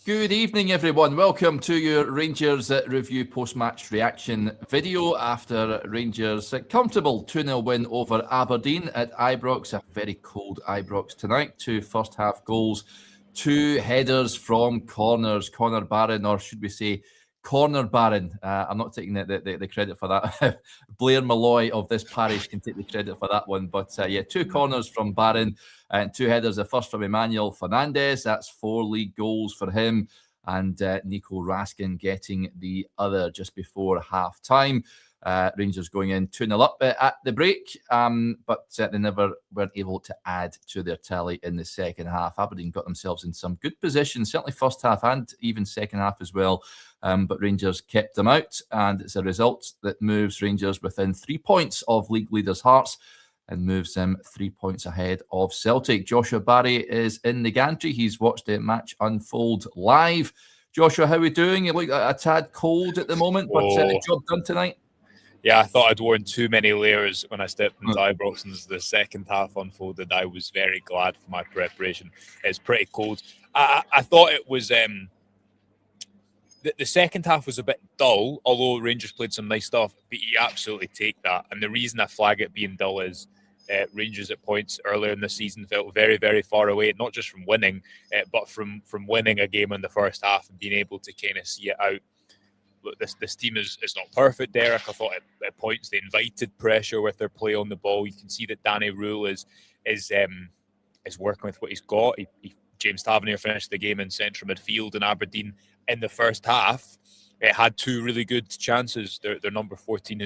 Good evening, everyone. Welcome to your Rangers review post-match reaction video after Rangers' comfortable 2-0 win over Aberdeen at Ibrox. A very cold Ibrox tonight. 2 first-half goals, 2 headers from corners. Connor Barron, or should we say Corner Baron. I'm not taking the credit for that. Blair Malloy of this parish can take the credit for that one. But 2 corners from Baron and 2 headers. The first from Emmanuel Fernandez. That's 4 league goals for him. And Nico Raskin getting the other just before half-time. Rangers going in 2-0 up at the break, but they never weren't able to add to their tally in the second half. Aberdeen got themselves in some good positions, certainly first half and even second half as well, but Rangers kept them out, and it's a result that moves Rangers within 3 points of league leaders' Hearts and moves them 3 points ahead of Celtic. Joshua Barry is in the gantry. He's watched the match unfold live. Joshua, how are we doing? You look a tad cold at the moment, but job done tonight. Yeah, I thought I'd worn too many layers when I stepped into Ibrox, and as the second half unfolded, I was very glad for my preparation. It's pretty cold. I thought it was... the second half was a bit dull, although Rangers played some nice stuff, but you absolutely take that. And the reason I flag it being dull is Rangers at points earlier in the season felt very, very far away, not just from winning, but from winning a game in the first half and being able to kind of see it out. Look, this team is not perfect, Derek. I thought at points they invited pressure with their play on the ball. You can see that Danny Rule is working with what he's got. James Tavernier finished the game in central midfield, and Aberdeen in the first half had 2 really good chances. Their number 14,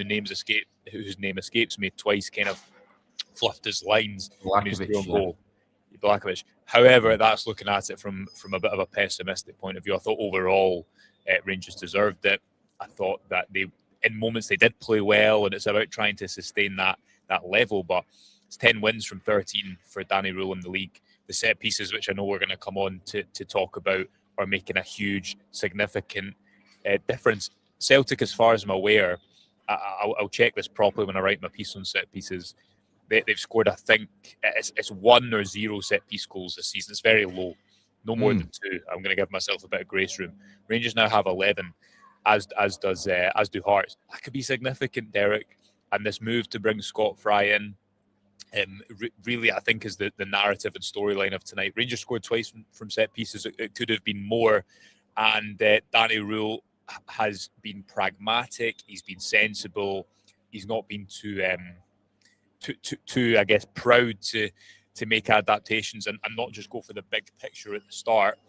whose name escapes me, twice kind of fluffed his lines in his own goal. Blakovic. However, that's looking at it from a bit of a pessimistic point of view. I thought overall Rangers deserved it. I thought that in moments they did play well, and it's about trying to sustain that level. But it's 10 wins from 13 for Danny Rule in the league. The set pieces, which I know we're going to come on to talk about, are making a huge, significant difference. Celtic, as far as I'm aware, I'll check this properly when I write my piece on set pieces. They've scored, I think, it's 1 or 0 set piece goals this season. It's very low. No more than 2. I'm going to give myself a bit of grace room. Rangers now have 11, as do Hearts. That could be significant, Derek. And this move to bring Scott Fry in, really, I think, is the narrative and storyline of tonight. Rangers scored twice from set pieces. It could have been more. And Danny Rule has been pragmatic. He's been sensible. He's not been too I guess, proud to make adaptations and not just go for the big picture at the start.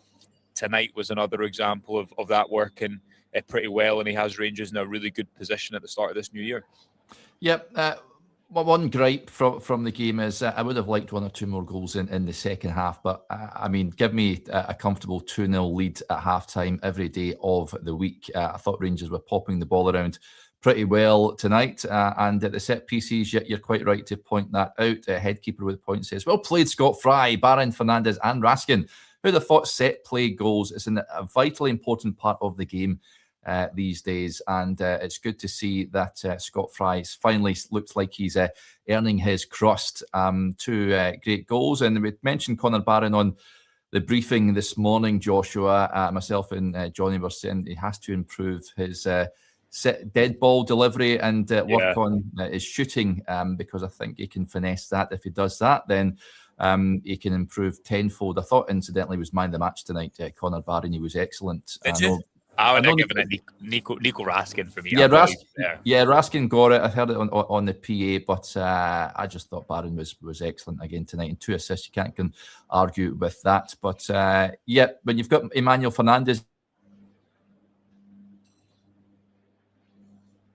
Tonight was another example of that working pretty well, and he has Rangers in a really good position at the start of this new year. Yep. Well, one gripe from the game is I would have liked 1 or 2 more goals in the second half, but I mean, give me a comfortable 2-0 lead at halftime every day of the week. I thought Rangers were popping the ball around pretty well tonight, and at the set pieces, you're quite right to point that out. Headkeeper with points says, well played, Scott Fry, Barron, Fernandez and Raskin. Who'd have thought set play goals is a vitally important part of the game these days, and it's good to see that Scott Fry finally looks like he's earning his crust. 2 great goals, and we mentioned Connor Barron on the briefing this morning, Joshua. Myself and Johnny were saying he has to improve his dead ball delivery and work on his shooting, because I think he can finesse that. If he does that, then he can improve tenfold. I thought, incidentally, was man of the match tonight. Connor Barron, he was excellent. I would have given it Nico Raskin for me. Yeah, Raskin got it. I heard it on the PA, but I just thought Barron was excellent again tonight. And 2 assists, you can't argue with that. But when you've got Emmanuel Fernandez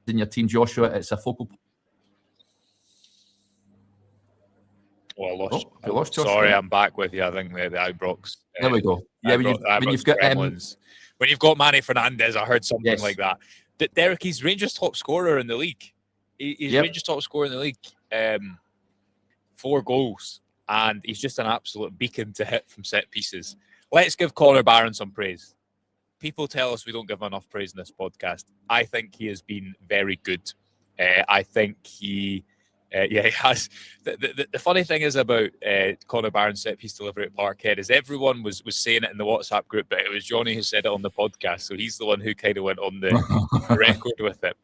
in your team, Joshua, it's a focal point. I lost Joshua. Sorry, I'm back with you. I think the Ibrox. There we go. Yeah, when you've got when you've got Manny Fernandez, I heard something like that. Derek, he's Rangers' top scorer in the league. He's Rangers' top scorer in the league. 4 goals, and he's just an absolute beacon to hit from set pieces. Let's give Connor Barron some praise. People tell us we don't give enough praise in this podcast. I think he has been very good. I think he Yeah, he has. The funny thing is about Conor Barron's set piece delivery at Parkhead is everyone was saying it in the WhatsApp group, but it was Johnny who said it on the podcast. So he's the one who kind of went on the record with it.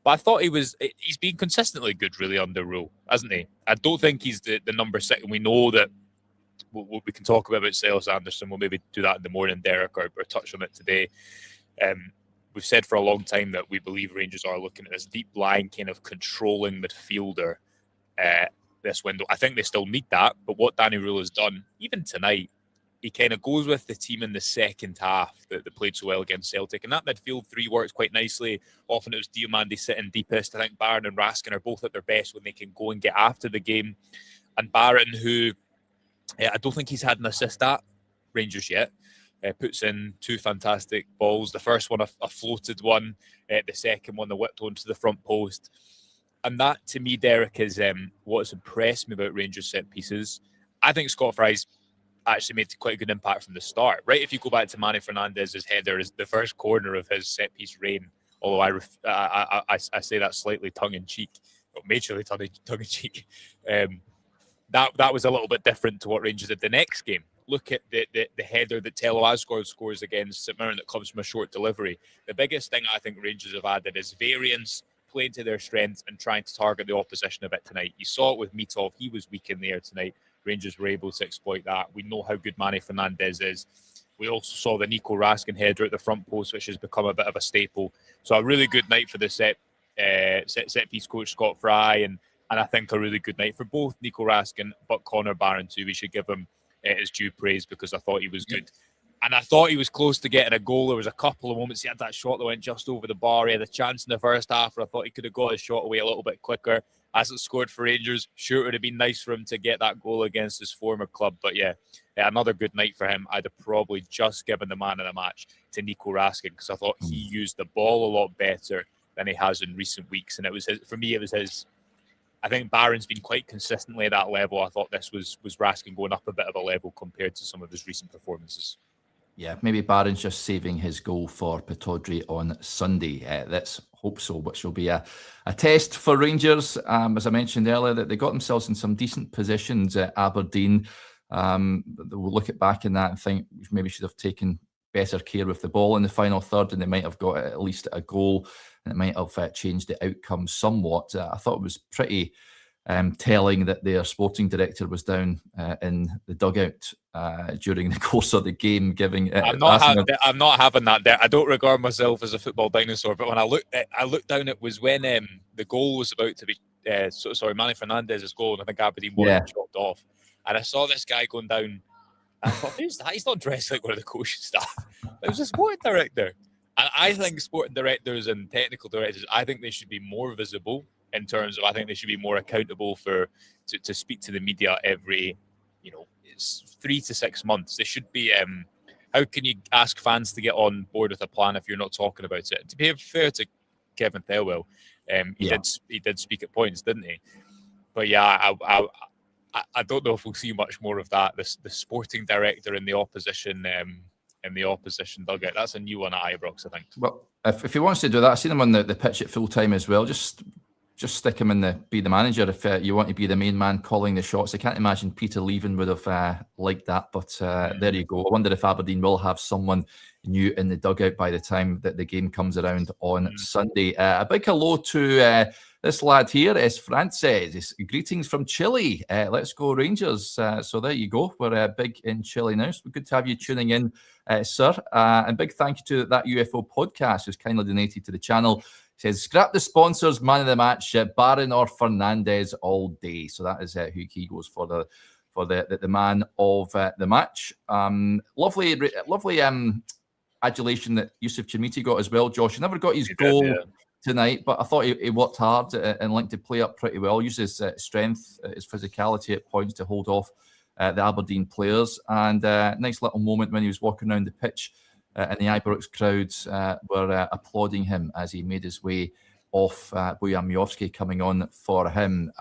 But I thought he's been consistently good, really, under Rule, hasn't he? I don't think he's the number 6. And we know that we can talk about Silas Anderson. We'll maybe do that in the morning, Derek, or touch on it today. We've said for a long time that we believe Rangers are looking at this deep line kind of controlling midfielder this window. I think they still need that, but what Danny Rule has done, even tonight, he kind of goes with the team in the second half that played so well against Celtic. And that midfield three works quite nicely. Often it was Diomande sitting deepest. I think Barron and Raskin are both at their best when they can go and get after the game. And Barron, who I don't think he's had an assist at Rangers yet, puts in 2 fantastic balls. The first one, a floated one. The second one, the whipped onto the front post. And that, to me, Derek, is what has impressed me about Rangers set pieces. I think Scott Fry's actually made quite a good impact from the start. Right, if you go back to Manny Fernandez's header, is the first corner of his set piece reign. Although I say that slightly tongue in cheek, or majorly tongue in cheek. That was a little bit different to what Rangers did the next game. Look at the header that Tello Asgard scores against St Mirren that comes from a short delivery. The biggest thing I think Rangers have added is variance, playing to their strengths and trying to target the opposition a bit tonight. You saw it with Mitov. He was weak in the air tonight. Rangers were able to exploit that. We know how good Manny Fernandez is. We also saw the Nico Raskin header at the front post, which has become a bit of a staple. So a really good night for the set piece coach Scott Fry, and I think a really good night for both Nico Raskin, but Conor Barron too. We should give him his due praise because I thought he was good. And I thought he was close to getting a goal. There was a couple of moments he had that shot that went just over the bar. He had a chance in the first half where I thought he could have got his shot away a little bit quicker. Hasn't scored for Rangers. Sure, it would have been nice for him to get that goal against his former club. But yeah, another good night for him. I'd have probably just given the man of the match to Nico Raskin because I thought he used the ball a lot better than he has in recent weeks. And it was for me, it was his. I think Barron's been quite consistently at that level. I thought this was Raskin going up a bit of a level compared to some of his recent performances. Yeah, maybe Barron's just saving his goal for Pittodrie on Sunday. Let's hope so, which will be a test for Rangers. As I mentioned earlier, that they got themselves in some decent positions at Aberdeen. We'll look at back in that and think maybe should have taken better care with the ball in the final third, and they might have got at least a goal, and it might have changed the outcome somewhat. I thought it was pretty telling that their sporting director was down in the dugout during the course of the game, giving. I'm not having that. There. I don't regard myself as a football dinosaur, but when I looked down, it was when the goal was about to be. Manny Fernandez's goal, and I think Aberdeen wanted chopped off, and I saw this guy going down. I thought, who's that? He's not dressed like one of the coaching staff. It was a sporting director. And I think sporting directors and technical directors, I think they should be more visible in terms of, I think they should be more accountable to speak to the media every, it's 3 to 6 months. They should be, how can you ask fans to get on board with a plan if you're not talking about it? To be fair to Kevin Thelwell, he did speak at points, didn't he? But yeah, I don't know if we'll see much more of that. The sporting director in the opposition dugout. That's a new one at Ibrox, I think. Well, if he wants to do that, I've seen him on the pitch at full time as well. Just stick him be the manager if you want to be the main man calling the shots. I can't imagine Peter Leven would have liked that, but there you go. I wonder if Aberdeen will have someone new in the dugout by the time that the game comes around on Sunday. A big hello to this lad here, Es Frances. Greetings from Chile. Let's go Rangers. So there you go. We're big in Chile now. So good to have you tuning in, sir. And big thank you to That UFO Podcast, who's kindly donated to the channel. He says, scrap the sponsors, man of the match, Barron or Fernandez all day. So that is who he goes for the man of the match. Lovely adulation that Yusuf Chamiti got as well, Josh. He never got his goal tonight, but I thought he worked hard and linked to play up pretty well. Used his strength, his physicality at points to hold off the Aberdeen players. And nice little moment when he was walking around the pitch and the Ibrox crowds were applauding him as he made his way off Bojan Miovski coming on for him.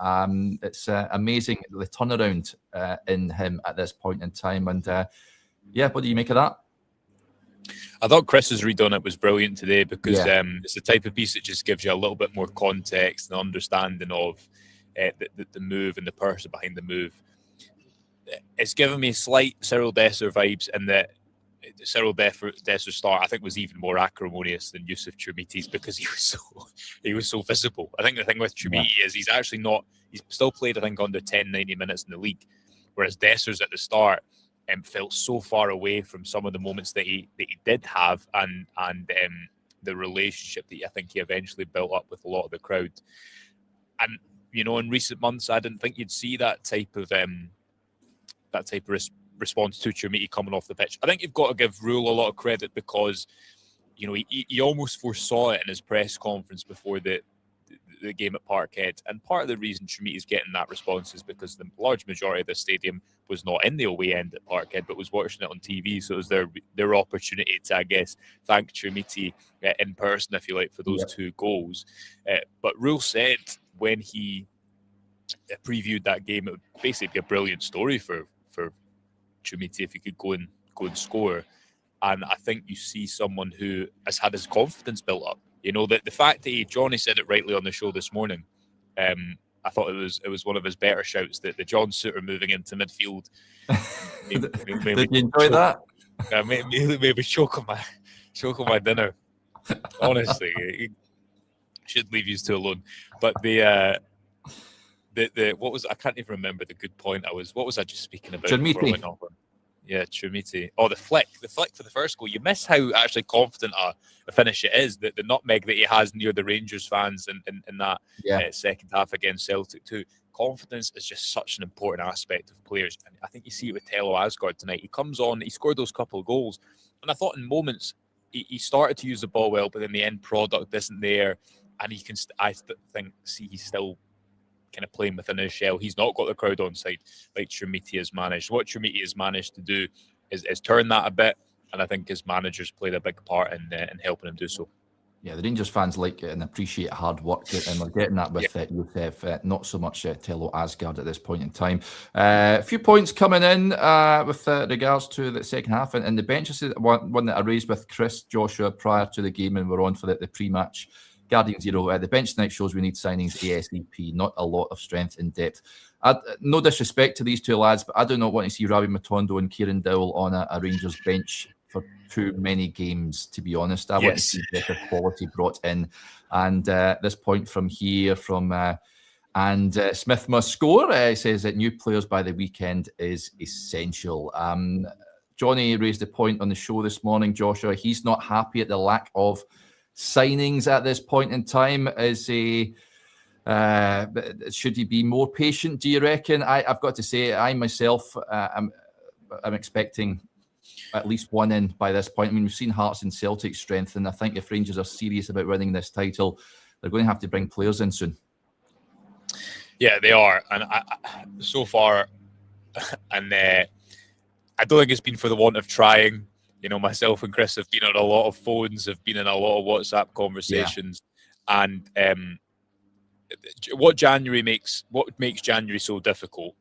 It's amazing the turnaround in him at this point in time. And what do you make of that? I thought Chris's read on it was brilliant today because it's the type of piece that just gives you a little bit more context and understanding of the move and the person behind the move. It's given me slight Cyril Dessers vibes, and that Cyril Dessers' start, I think, was even more acrimonious than Yusuf Chermiti's because he was so visible. I think the thing with Chermiti is he's actually not. He's still played, I think, under 90 minutes in the league, whereas Dessers at the start felt so far away from some of the moments that he did have, and the relationship that I think he eventually built up with a lot of the crowd. And in recent months, I didn't think you'd see that type of response to Chermiti coming off the pitch. I think you've got to give Rule a lot of credit because, he almost foresaw it in his press conference before the game at Parkhead. And part of the reason Chermiti is getting that response is because the large majority of the stadium was not in the away end at Parkhead, but was watching it on TV. So it was their opportunity to, I guess, thank Chermiti in person, if you like, for those two goals. But Rule said when he previewed that game, it would basically be a brilliant story for Chermiti if he could go and score. And I think you see someone who has had his confidence built up. The fact that Johnny said it rightly on the show this morning. I thought it was one of his better shouts that the John Suter moving into midfield. Did you enjoy that? Maybe choke on my dinner. Honestly, he should leave you two alone. But the what was, I can't even remember the good point what was I just speaking about? Chermiti. Yeah, Chermiti. Oh, the flick for the first goal. You miss how actually confident a finish it is. The nutmeg that he has near the Rangers fans in that second half against Celtic too. Confidence is just such an important aspect of players. And I think you see it with Tello Asgard tonight. He comes on, he scored those couple of goals. And I thought in moments he started to use the ball well, but then the end product isn't there. And he can, he's still kind of playing within his shell. He's not got the crowd on side like Chermiti has managed. What Chermiti has managed to do is turn that a bit, and I think his managers played a big part in helping him do so. Yeah, the Rangers fans like it and appreciate hard work, and we're getting that with Youssef, not so much Tello Asgard at this point in time. A few points coming in with regards to the second half, and the benches, one that I raised with Chris Joshua prior to the game, and we're on for the pre-match. Guardian Zero, the bench tonight shows we need signings ASAP, not a lot of strength in depth. No disrespect to these two lads, but I do not want to see Ravi Matondo and Kieran Dowell on a Rangers bench for too many games, to be honest. I want to see better quality brought in. And this point from here, and Smith must score, says that new players by the weekend is essential. Johnny raised a point on the show this morning, Joshua. He's not happy at the lack of signings at this point in time. Should he be more patient, do you reckon? I've got to say, I myself I'm expecting at least one in by this point. I mean, we've seen Hearts and Celtic strengthen. I think if Rangers are serious about winning this title, they're going to have to bring players in soon. Yeah, they are. And so far, and I don't think it's been for the want of trying. Myself and Chris have been on a lot of phones, have been in a lot of WhatsApp conversations, and what makes January so difficult.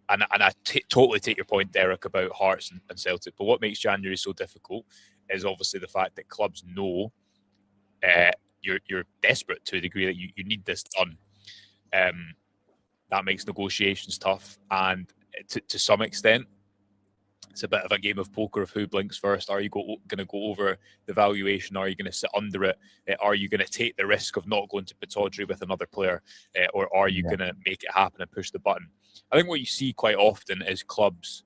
And I totally take your point, Derek, about Hearts and Celtic. But what makes January so difficult is obviously the fact that clubs know you're desperate to a degree that you need this done. That makes negotiations tough, and to some extent, it's a bit of a game of poker of who blinks first. Are you going to go over the valuation? Are you going to sit under it? Are you going to take the risk of not going to Pataudry with another player? Or are you going to make it happen and push the button? I think what you see quite often is clubs.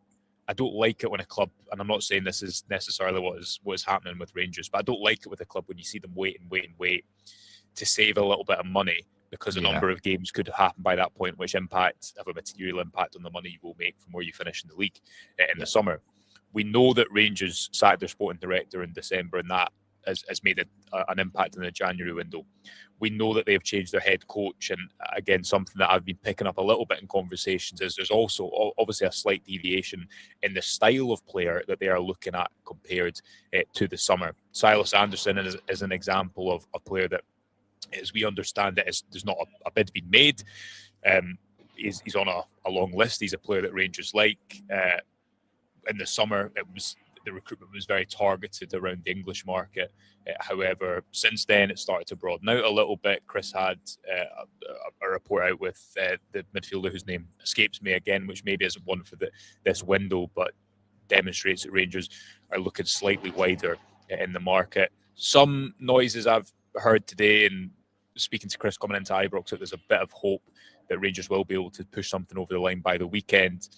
I don't like it when a club, and I'm not saying this is necessarily what is happening with Rangers, but I don't like it with a club when you see them wait to save a little bit of money, because a number of games could happen by that point, which have a material impact on the money you will make from where you finish in the league in the summer. We know that Rangers sacked their sporting director in December, and that has made an impact in the January window. We know that they've changed their head coach, and again, something that I've been picking up a little bit in conversations is there's also obviously a slight deviation in the style of player that they are looking at compared to the summer. Silas Anderson is an example of a player that, as we understand it, there's not a bid being made. He's on a long list. He's a player that Rangers like. In the summer, it was the recruitment was very targeted around the English market. However, since then it started to broaden out a little bit. Chris had a report out with the midfielder whose name escapes me again, which maybe isn't one for this window, but demonstrates that Rangers are looking slightly wider in the market. Some noises I've heard today, and speaking to Chris coming into Ibrox, that there's a bit of hope that Rangers will be able to push something over the line by the weekend.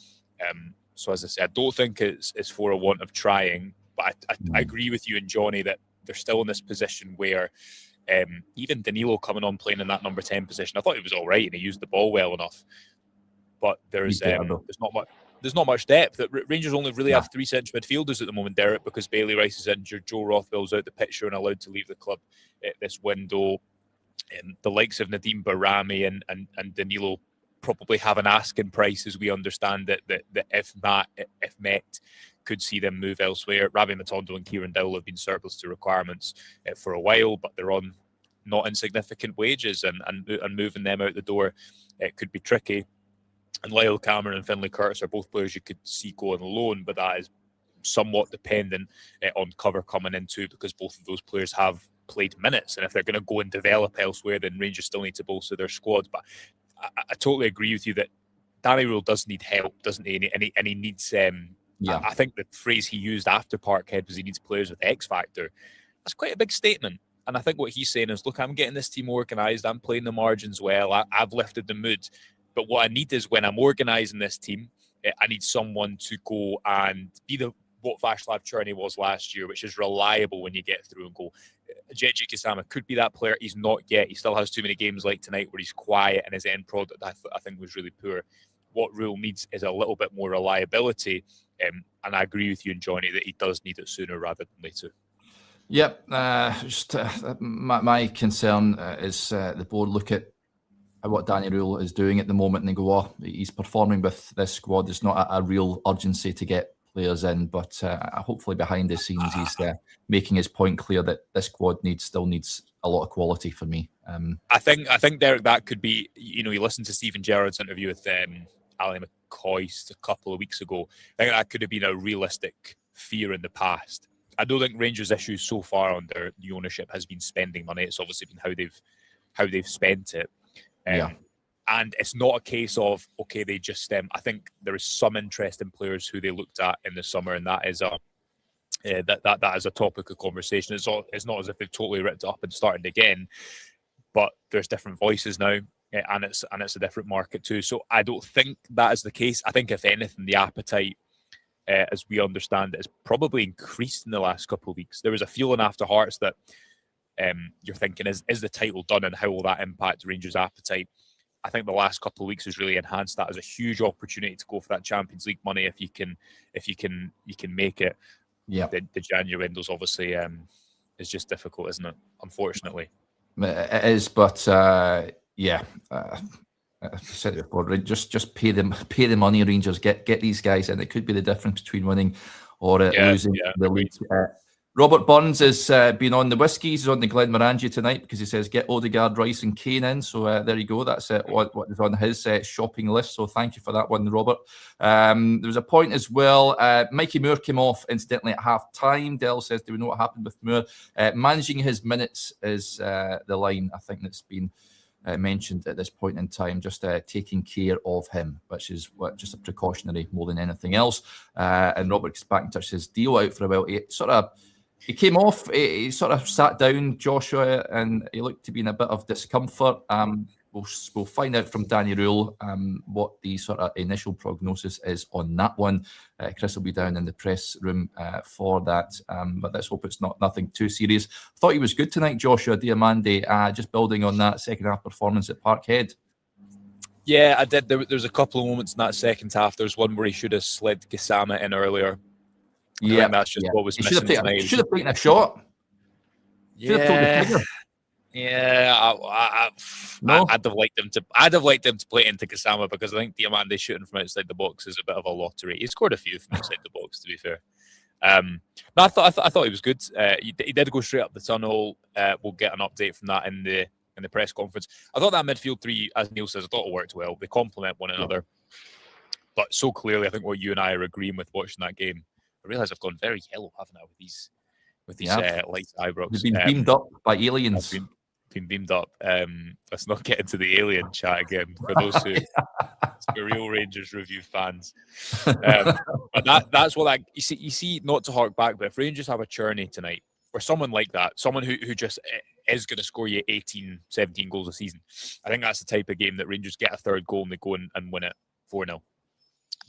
So as I said, I don't think it's for a want of trying, but I agree with you and Johnny that they're still in this position where even Danilo coming on playing in that number 10 position, I thought he was all right and he used the ball well enough. But there's not much depth. Rangers only really have three central midfielders at the moment, Derek, because Bailey Rice is injured, Joe Rothwell's out the picture and allowed to leave the club at this window. The likes of Nadim Barami and Danilo probably have an asking price, as we understand it, that if met, could see them move elsewhere. Rabbi Matondo and Kieran Dowell have been surplus to requirements for a while, but they're on not insignificant wages, and moving them out the door could be tricky. And Lyle Cameron and Finlay Curtis are both players you could see go on loan, but that is somewhat dependent on cover coming into, because both of those players have played minutes, and if they're going to go and develop elsewhere, then Rangers still need to bolster their squad. But I totally agree with you that Danny Rule does need help, doesn't he? And he needs. I think the phrase he used after Parkhead was he needs players with X factor. That's quite a big statement. And I think what he's saying is, look, I'm getting this team organised. I'm playing the margins well. I've lifted the mood. But what I need is, when I'm organising this team, I need someone to go and be what Václav Černý was last year, which is reliable when you get through and go. Jeji Kisama could be that player. He's not yet. He still has too many games like tonight where he's quiet and his end product, I think, was really poor. What Rule needs is a little bit more reliability. And I agree with you and Johnny that he does need it sooner rather than later. Yep. My concern is the board look at what Danny Rule is doing at the moment and they go, oh, he's performing with this squad. There's not a real urgency to get players in, but hopefully behind the scenes he's making his point clear that this squad still needs a lot of quality for me. I think Derek, that could be, you listened to Stephen Gerrard's interview with Ali McCoist a couple of weeks ago. I think that could have been a realistic fear in the past. I don't think Rangers' issue so far under the ownership has been spending money. It's obviously been how they've spent it. And it's not a case of, okay, they just, I think there is some interest in players who they looked at in the summer, and that is that is a topic of conversation. It's not as if they've totally ripped it up and started again, but there's different voices now, and it's a different market too. So I don't think that is the case. I think if anything, the appetite, as we understand it, has probably increased in the last couple of weeks. There was a feeling after Hearts that you're thinking, is the title done, and how will that impact Rangers' appetite? I think the last couple of weeks has really enhanced that as a huge opportunity to go for that Champions League money if you can make it. Yeah, the January window's obviously is just difficult, isn't it? Unfortunately, it is. But I said it before. Just pay the money, Rangers. Get these guys in. It could be the difference between winning or losing the league. Robert Burns has been on the whiskies. He's on the Glenmorangie tonight because he says get Odegaard, Rice and Kane in. So there you go. That's what is on his shopping list. So thank you for that one, Robert. There was a point as well. Mikey Moore came off incidentally at half-time. Dell says, do we know what happened with Moore? Managing his minutes is the line, I think, that's been mentioned at this point in time. Just taking care of him, which is just a precautionary more than anything else. And Robert gets back in touch, says, deal out for about 8. He came off, he sort of sat down, Joshua, and he looked to be in a bit of discomfort. We'll find out from Danny Rule what the sort of initial prognosis is on that one. Chris will be down in the press room for that, but let's hope it's nothing too serious. I thought he was good tonight, Joshua Diamande, just building on that second half performance at Parkhead. Yeah, I did. There's a couple of moments in that second half. There's one where he should have slid Gisama in earlier. I think that's just what was missing tonight. He should have taken a shot. Should have pulled the trigger. Yeah, I'd have liked him to play into Gisama, because I think Diamande shooting from outside the box is a bit of a lottery. He scored a few from outside the box, to be fair. No, I thought he was good. He did go straight up the tunnel. We'll get an update from that in the press conference. I thought that midfield three, as Neil says, I thought it worked well. They complement one another, but so clearly, I think what you and I are agreeing with watching that game realise I've gone very yellow, haven't I, with these lights at Ibrox. You've been beamed up by aliens. I've been beamed up. Let's not get into the alien chat again for those who are real Rangers review fans. But that's what you see. Not to hark back, but if Rangers have a Cherney tonight, or someone like that, someone who just is going to score you 18, 17 goals a season, I think that's the type of game that Rangers get a third goal and they go and win it 4-0.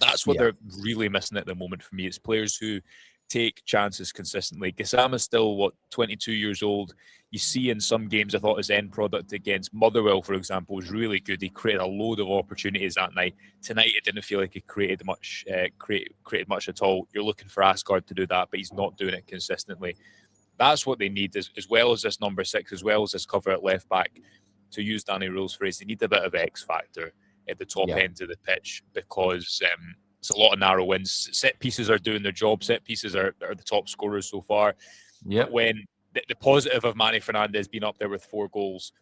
That's what they're really missing at the moment for me. It's players who take chances consistently. Gassama's still, 22 years old. You see in some games, I thought his end product against Motherwell, for example, was really good. He created a load of opportunities that night. Tonight, it didn't feel like he created much at all. You're looking for Asgard to do that, but he's not doing it consistently. That's what they need, as well as this number 6, as well as this cover at left back. To use Danny Rule's phrase, they need a bit of X factor at the top end of the pitch, because it's a lot of narrow wins. Set pieces are doing their job. Set pieces are the top scorers so far. But when the positive of Manny Fernandez being up there with 4 goals,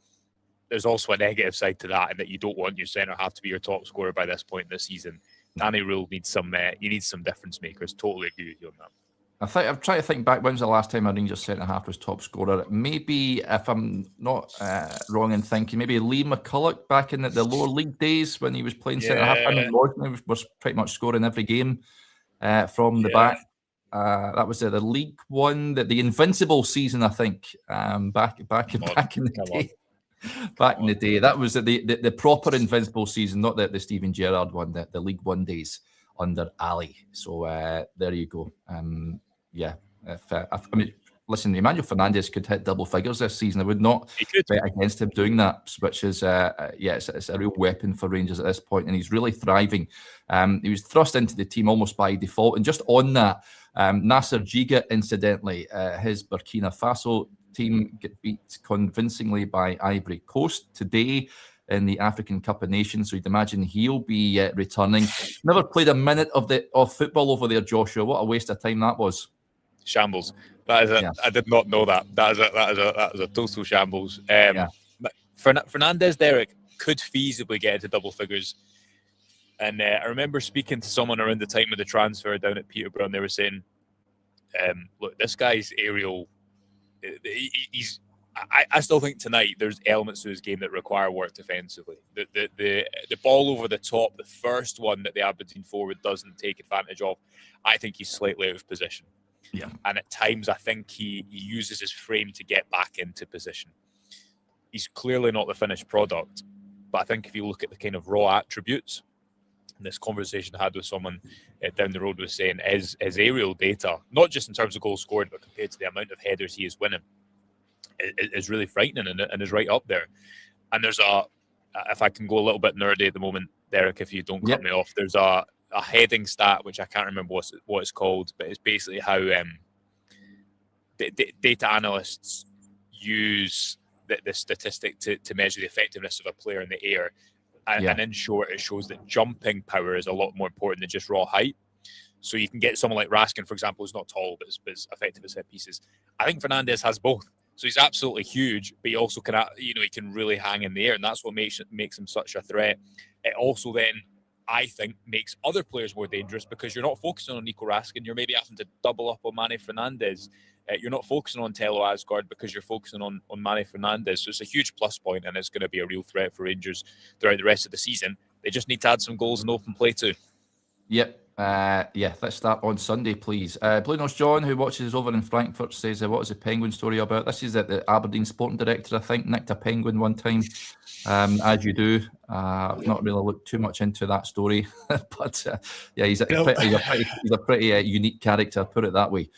there's also a negative side to that, and that you don't want your centre half to be your top scorer by this point in the season. Danny Rule needs some. You need some difference makers. Totally agree with you on that. I'm trying to think back. When's the last time a Rangers centre half was top scorer? Maybe, if I'm not wrong in thinking, maybe Lee McCulloch back in the lower league days when he was playing centre half. I mean, Lordson was pretty much scoring every game from the back. That was the League One, the Invincible season, I think. Back in the day. Back in the day, that was the proper Invincible season, not the Steven Gerrard one. The League One days under Ali. So there you go. I mean, listen, Emmanuel Fernandez could hit double figures this season. I would not bet against him doing that, which is, it's a real weapon for Rangers at this point, and he's really thriving. He was thrust into the team almost by default. And just on that, Nasser Giga, incidentally, his Burkina Faso team get beat convincingly by Ivory Coast today in the African Cup of Nations, so you'd imagine he'll be returning. Never played a minute of football over there, Joshua. What a waste of time that was. Shambles. That is I did not know that. That is a total shambles. Fernandez, Derek, could feasibly get into double figures. And I remember speaking to someone around the time of the transfer down at Peterborough, and they were saying, look, this guy's aerial, I still think tonight there's elements to his game that require work defensively. The ball over the top, the first one that the Aberdeen forward doesn't take advantage of, I think he's slightly out of position. Yeah. And at times I think he uses his frame to get back into position. He's clearly not the finished product, but I think if you look at the kind of raw attributes, and this conversation I had with someone down the road was saying his aerial data, not just in terms of goals scored, but compared to the amount of headers he is winning, is really frightening and is right up there. And there's if I can go a little bit nerdy at the moment, Derek, if you don't cut me off, there's a heading stat, which I can't remember what it's called, but it's basically how data analysts use the statistic to measure the effectiveness of a player in the air. And in short, it shows that jumping power is a lot more important than just raw height. So you can get someone like Raskin, for example, who's not tall, but is effective at set pieces. I think Fernandez has both. So he's absolutely huge, but he also can, he can really hang in the air, and that's what makes him such a threat. It also then, I think, makes other players more dangerous, because you're not focusing on Nico Raskin. You're maybe having to double up on Manny Fernandez. You're not focusing on Tello Asgard because you're focusing on Manny Fernandez. So it's a huge plus point, and it's going to be a real threat for Rangers throughout the rest of the season. They just need to add some goals in open play too. Yep. Let's start on Sunday, please. Blue Nose John, who watches over in Frankfurt, says, what is the Penguin story about? This is the Aberdeen sporting director, I think, nicked a penguin one time, as you do. I've not really looked too much into that story, but he's a pretty unique character, put it that way.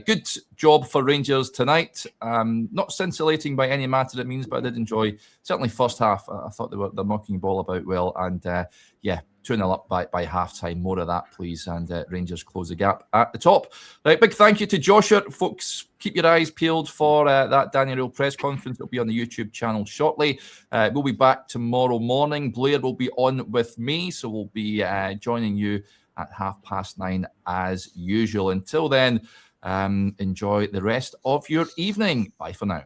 Good job for Rangers tonight. Not scintillating by any matter it means, but I did enjoy, certainly first half, I thought they're knocking the ball about well, and 2-0 up by half-time. More of that, please, and Rangers close the gap at the top. Right, big thank you to Joshua. Folks, keep your eyes peeled for that Danny Rule press conference. It'll be on the YouTube channel shortly. We'll be back tomorrow morning. Blair will be on with me, so we'll be joining you at 9:30 as usual. Until then, enjoy the rest of your evening. Bye for now.